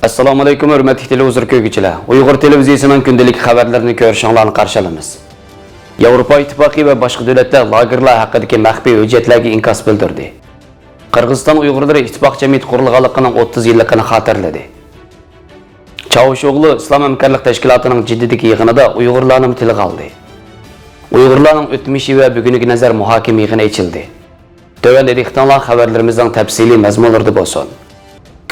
Assalomu alaykum, hurmatli televizor ko'rguvchilar. Uyg'ur televiziyasining kundalik xabarlarini ko'rishinglarni qarshi olamiz. Yevropa Ittifoqi va boshqa davlatlar lagerlar haqidagi maxfiy hujjatlarga inkas bildirdi. Qirg'iziston Uyg'urlari ittifoq jamiyati qurilganligining 30 yilligini xotirladi. Çavuşoğlu İslam Hamkorlik Tashkilotining jiddidagi yig'inida Uyg'urlarning tilga oldi. Uyg'urlarning o'tmishi va bugungi nazar muhokama yig'ini ochildi. Tövəndə diktanlar xəbərlərimizdən təfsili məzmunlarda bolsun.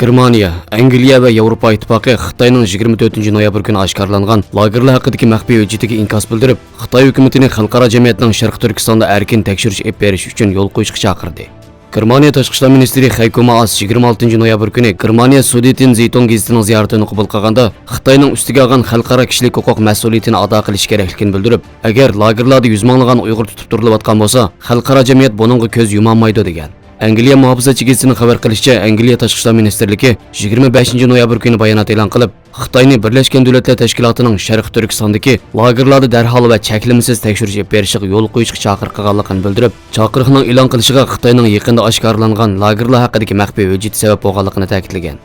Germaniya, Angliya və Avropa İttifaqı Xitayning 24 noyabr günü aşkarlanğan lagerlar haqidagi maxfiy hujjatiga inkas bildirib, Xitoy hukumatini xalqaro jamiyatning Sharq Turkistonda erkin tekshirish olib berish uchun yo'l qo'yishga chaqirdi. Germaniya Tashqi ishlar ministri Heiko Maas 26 noyabr günü Germaniya Sudetin Zeyton gazetining ziyoratini qabul qilganda Xitoyning ustiga olgan xalqaro kishilik huquq mas'uliyatini ado qilish kerakligini bildirib, agar lagerlarda 100 minglagan Uyg'ur tutib turilayotgan bo'lsa, xalqaro jamiyat buningga ko'z yumamaydi degan. Angliya muhofazachi gazetining xabar qilishicha, Angliya Tashqi ishlar ministrligi 25 noyabr günü bayonot e'lon qilib, Xitoyning Birlashgan Davlatlar Tashkilotining Sharq Turkistondagi lagerlarda darhol va cheklimsiz tekshirish olib berishga yo'l qo'yishga chaqirganligini bildirib, chaqiriqning e'lon qilishiga Xitoyning yaqinda oshkorlangan lagerlar haqidagi maxfiy hujjat sabab bo'lganligini ta'kidlagan.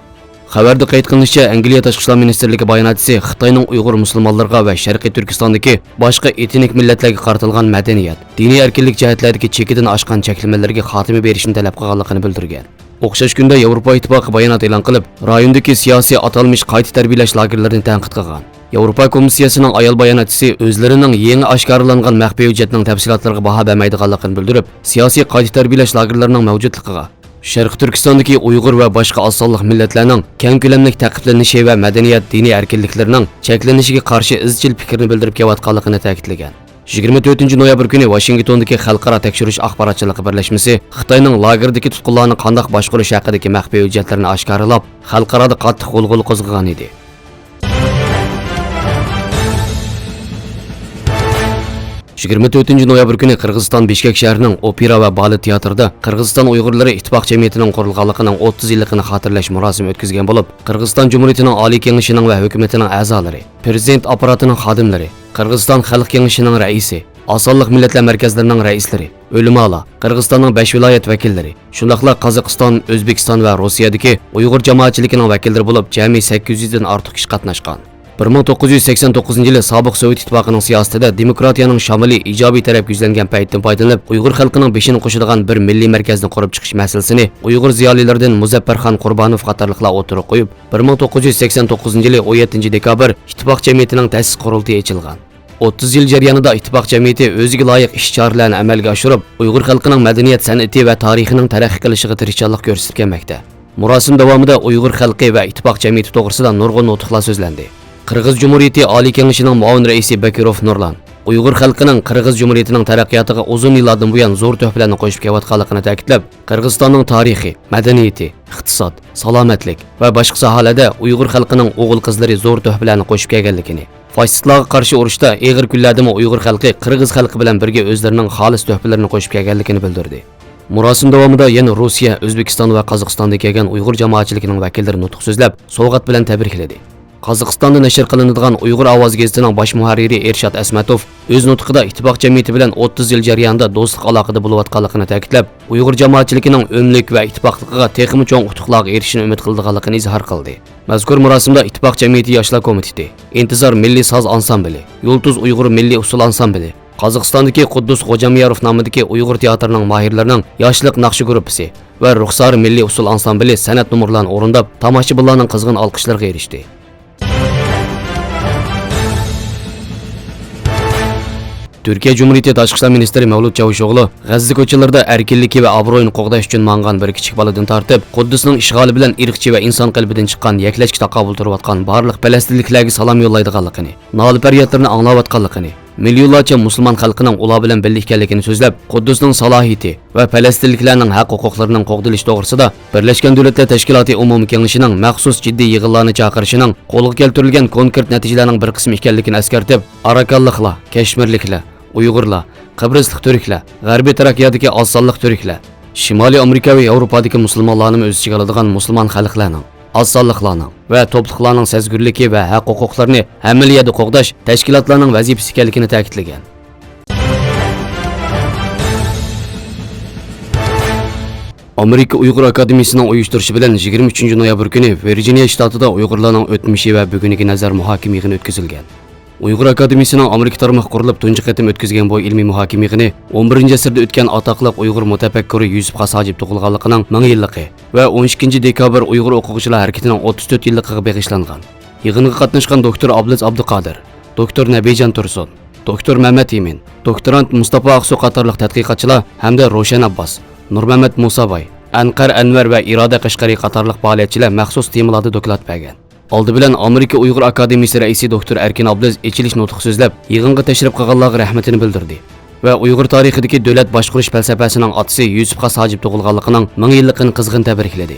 Xabarda qayd qilinishicha, Angliya Tashqi ishlar ministrligi bayonotchisi Xitoyning Uyg'ur musulmonlarga va Sharqiy Turkistondagi boshqa etnik millatlarga qaratilgan madaniyat, diniy erkinlik jihatlaridagi chekidan oshgan cheklamalarga xotima berishni talab qilganligini bildirgan. O'xshash kunda Yevropa Ittifoqi bayonot e'lon qilib, rayondagi siyosiy atalmish qayta tarbiyalash lagerlarini tanqid qilgan. Yevropa komissiyasining ayol bayonotchisi o'zlarining yangi oshkorlangan maxfiy hujjatning tafsilotlariga baho bermaydiganligini bildirib, siyosiy qayta tarbiyalash lagerlarining mavjudligiga Sharq Turkistondagi Uyg'ur va boshqa asonliq millatlarning keng ko'lamli taqiblanishi va madaniyat, diniy erkinliklarining cheklanishiga qarshi izchil fikrni bildirib kelayotganligini ta'kidlagan. 24 noyabr günü Washingtondagi xalqaro tekshirish axborotchiligi birlashmasi Xitoyning lagerdagi tutqunlarni qanday boshqarish haqidagi maxfiy hujjatlarni oshkorlab, xalqarada qattiq g'ulg'ul qo'zg'agan edi. Yigirma 4 noyabr günü Qirg'iziston Bishkek shahrining Opera va Balet teatrida Qirg'iziston Uyg'urlari ittifoq jamiyatining qurilganligining 30 yilligini xotirlash murosimi o'tkazgan bo'lib, Qirg'iziston Jumhuriyatining Oliy kengashining va hukumatining a'zolari, prezident apparatining xodimlari, Qirg'iziston xalq kengashining raisi, Asonliq millatlar markazlarining raislari, o'limalar, Qirg'izistonning 5 viloyat vakillari, shundaqla Qozog'iston, O'zbekiston va Rossiyadagi Uyg'ur jamoatchiligining vakillari bo'lib, jami 800 dan ortiq kishi qatnashgan. 1989 yılı Sobiq Sovet İttifaqının siyosatida demokratiyaning shamoli ijobiy tarafga yuzlangan paytdan foydalanib, Uyg'ur xalqining beshini qo'shadigan bir milliy markazni qurib chiqish masalasini Uyg'ur ziyolilaridan Muzaffarxon Qurbonov qatorliqlar o'tirib qo'yib, 1989 yılı 17 dekabr ittifoq jamiyatining ta'sis qurultiyi ochilgan. 30 yil jarayonida ittifoq jamiyati o'ziga loyiq ish choralarni amalga oshirib, Uyg'ur xalqining madaniyat, san'ati va tarixining taraqqiy qilishiga tirishchilik ko'rsatib kelmoqda. Murosim davomida Uyg'ur xalqi va ittifoq jamiyati to'g'risida nurg'un nutqlar so'zlandi. Qirg'iz Jumhuriyati Oliy kengashining muavin raisi Bakirov Nurlan Uyg'ur xalqining Qirg'iz Jumhuriyatining taraqqiyotiga uzun yillardan buyon zo'r tuhfalarni qo'shib kelayotganligini ta'kidlab, Qirg'izistonning tarixi, madaniyati, iqtisod, salomatlik va boshqa sohalarda Uyg'ur xalqining o'g'il-qizlari zo'r tuhfalarni qo'shib kelganligini, faşistlarga qarshi urushda eg'ir kunlarda Uyg'ur xalqi Qirg'iz xalqi bilan birga o'zlarining xolis tuhfalarini qo'shib kelganligini bildirdi. Murosim davomida yana Rossiya, O'zbekiston va Qozog'istondan kelgan Uyg'ur jamoatchiligining vakillari nutq so'zlab, sovg'at bilan tabrikladi. Qozog'istonda nashr qilinadigan Uyg'ur ovoz gazetining bosh muharriri Ershad Asmatov o'z nutqida ittifoq jamiyati bilan 30 yil jarayonida do'stlik aloqada bo'layotganligini ta'kidlab, Uyg'ur jamoatchiligining o'mlik va ittifoqligiga texmi cho'ng utuqlarga erishishini umid qilganligini izhor qildi. Mazkur marosimda ittifoq jamiyati yoshlar komiteti, Intizor milliy soz ansambli, Yulduz Uyg'ur milliy usul ansambli, Qozog'istondagi Quddus Xo'jamiyarov nomidagi Uyg'ur teatrining mohirlarining yoshlik naqshi guruhi va Ruxsor milliy usul ansambli san'at numurlarini o'rindab, tomoshabinlarning qizg'in olqishlariga erishdi. Türkiye Cumhuriyeti Tashqi ishlar ministri Mavlud Çavuşoğlu G'azza ko'chalarida erkinligi va obro'yini qo'g'dash uchun mangan bir kichik boladan tortib, Quddusning ishg'oli bilan irqchi va inson qalbidan chiqqan yaklashga taqobil turayotgan barliq falastinliklarga salom yo'llaydiganligini, noli faryodlarini anglayotganligini, millionlarcha musulmon xalqining ular bilan birga ekanligini so'zlab, Quddusning salohiyati va falastinliklarning haq-huquqlarining qo'g'dilishi to'g'risida Birlashgan Davlatlar Tashkiloti umumiy kengashining maxsus jiddiy yig'inlarni chaqirishining qo'lga keltirilgan konkret natijalarning bir qismi ekanligini eskartib, arakanliklar, kashmirliklar, Uyg'urlar, Qibrislik turklar, G'arbiy Trakyadagi osonliq turklar, Shimoliy Amerika va Yevropadagi musulmonlarni o'z ichiga oladigan musulmon xalqlarning, osonliqlarning va to'pliqlarning sezgurligi va haq-huquqlarini amaliyotda qo'g'dash tashkilotlarning vazifasi ekanligini ta'kidlagan. Amerika Uyg'ur Akademiyasining uyushtirishi bilan 23 noyabr kuni Virjiniya shtatida Uyg'urlarning o'tmishi va buguniga nazar muhokama yig'ini o'tkazilgan. Uyg'ur Akademiyasining Amerika tarmoq qurilib tunji qatim o'tkazgan bu ilmiy muhokama yig'ini 11-asrda o'tgan ataqliq Uyg'ur mutafakkiri Yusuf Qasojib tug'ilganligining 1000 yilligi va 12-dekabr Uyg'ur o'quvchilar harakatining 34 yilligiga bag'ishlangan. Yig'inga qatnashgan doktor Abdulaziz Abduqodir, doktor Nabijan Tursun, doktor Mehmet Emin, doktorant Mustafa Aqsu qatorliq tadqiqotchilar hamda Roshan Abbas, Nurmamat Musabay, Anqar Anvar va Iroda Qashqari qatorliq faoliyatchilar maxsus temalarda doklad bergan. Oldi bilan Amerika Uyg'ur Akademiyasi raisi doktor Erkin Abdulaziz ichilish nutqi so'zlab, yig'inga tashrif qilganlarga rahmatini bildirdi va Uyg'ur tarixidagi davlat boshqarish falsafasining otasi Yusuf Qasojib tug'ilganligining 1000 yilligini qizg'in tabrikladi.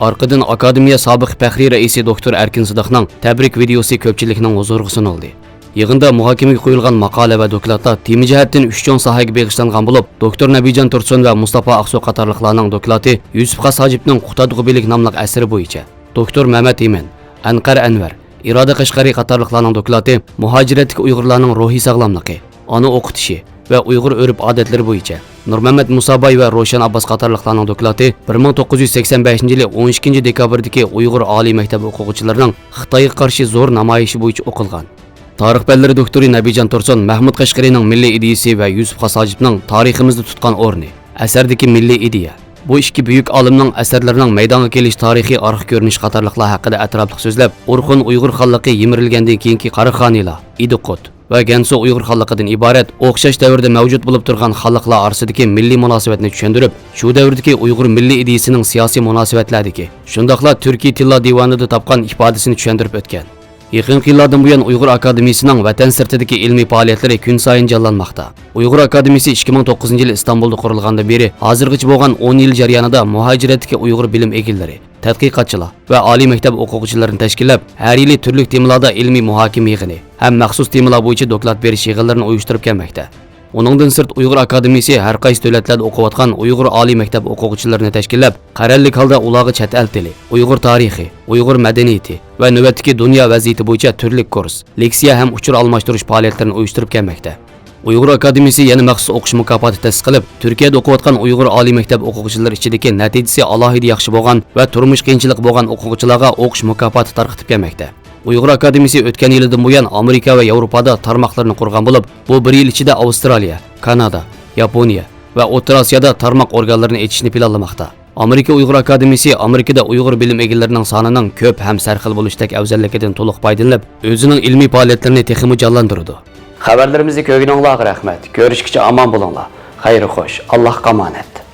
Orqadan Akademiya sobiq faxriy raisi doktor Erkin Sidiqning tabrik videosi ko'pchilikning huzuriga sunildi. Yig'inda muhokamaga qo'yilgan maqola va dokladlar tema jihatdan 3 chong sohaga bag'ishlangan bo'lib, doktor Nabijan Tursun va Mustafa Aqsu qatorliqlarning doklati Yusuf Qasojibning Qutadg'ubilik nomli asari bo'yicha, doktor Mehmet Emin, Anqar Anvar, Iroda Qashqari qatorliqlarning doklati muhojiratdagi Uyg'urlarning ruhiy sog'lomligi, ona o'qitishi va Uyg'ur urf-odatlari bo'yicha, Nurmamat Musabay va Roshan Abbas qatorliqlarning doklati 1985-yili 12-dekabrdagi Uyg'ur oliy maktabi o'quvchilarining Xitoyga qarshi zo'r namoyishi bo'yicha o'qilgan. Tarix fanlari doktori Nabijan Tursun Mahmud Qashqarining milliy ideyasi va Yusuf Qasojibning tariximizda tutgan o'rni, asardagi milliy ideya. Bu ikki buyuk olimning asarlarining maydonga kelish tarixiy arx ko'rinish qatorliqlar haqida atrofli so'zlab, Urxun Uyg'ur xonligi yemirilgandan keyingi Qaraxoniylar, Etic va Gansu Uyg'ur xonligidan iborat o'xshash davrda mavjud bo'lib turgan xonliqlar orasidagi milliy munosabatni tushuntirib, shu davrdagi Uyg'ur milliy ideyasining siyosiy munosabatlaridagi, shundoqla Turkiy tillar divonida topgan ifodasini tushuntirib o'tgan. Yaqinqi yillardan buyon Uyg'ur Akademiyasining vatan sirtidagi ilmiy faoliyatlari kun sayin jonlanmoqda. Uyg'ur Akademiyasi 2009-yil Istanbulda qurilgandan beri hozirgacha bo'lgan 10 yil jarayonida muhojiratdagi Uyg'ur bilim egillari, tadqiqotchilar va oliy maktab o'quvchilarini tashkillab, har yili turli temalarda ilmiy muhokama yig'ini ham maxsus temalar bo'yicha doklad berish yig'inlarini uyushtirib kelmoqda. Uningdan sirt Uyg'ur Akademiyasi har qaysi davlatlarda o'qiyotgan Uyg'ur oliy maktab o'quvchilarini tashkillab, qarorlik holda ularga chet el tili, Uyg'ur tarixi, Uyg'ur madaniyati va navbatdagi dunyo vaziyati bo'yicha turli kurs, leksiya ham uchur almashtirish faoliyatlarini uyushtirib kelmoqda. Uyg'ur Akademiyasi yana maxsus o'qish mukofoti ta'sis qilib, Turkiyada o'qiyotgan Uyg'ur oliy maktab o'quvchilari ichidagi natijasi alohida yaxshi bo'lgan va turmush qiyinchilik bo'lgan o'quvchilarga o'qish mukofoti tarqatib kelmoqda. Uyg'ur Akademiyasi o'tgan yildan buyon Amerika va Yevropada tarmoqlarni qurgan bo'lib, bu bir yil ichida Avstraliya, Kanada, Yaponiya va O'rta Osiyoda tarmoq organlarini etishni planlamoqda. Amerika Uyg'ur Akademiyasi Amerikada Uyg'ur bilim egillarining sonining ko'p ham sarxil bo'lishdagi afzalligidan to'liq foydalanib, o'zining ilmiy faoliyatlarini texmi jonlantirdi. Xabarlarimizni ko'rganinglarga rahmat. Ko'rishguncha omon bo'linglar. Xayr xo'sh. Allohga omonat.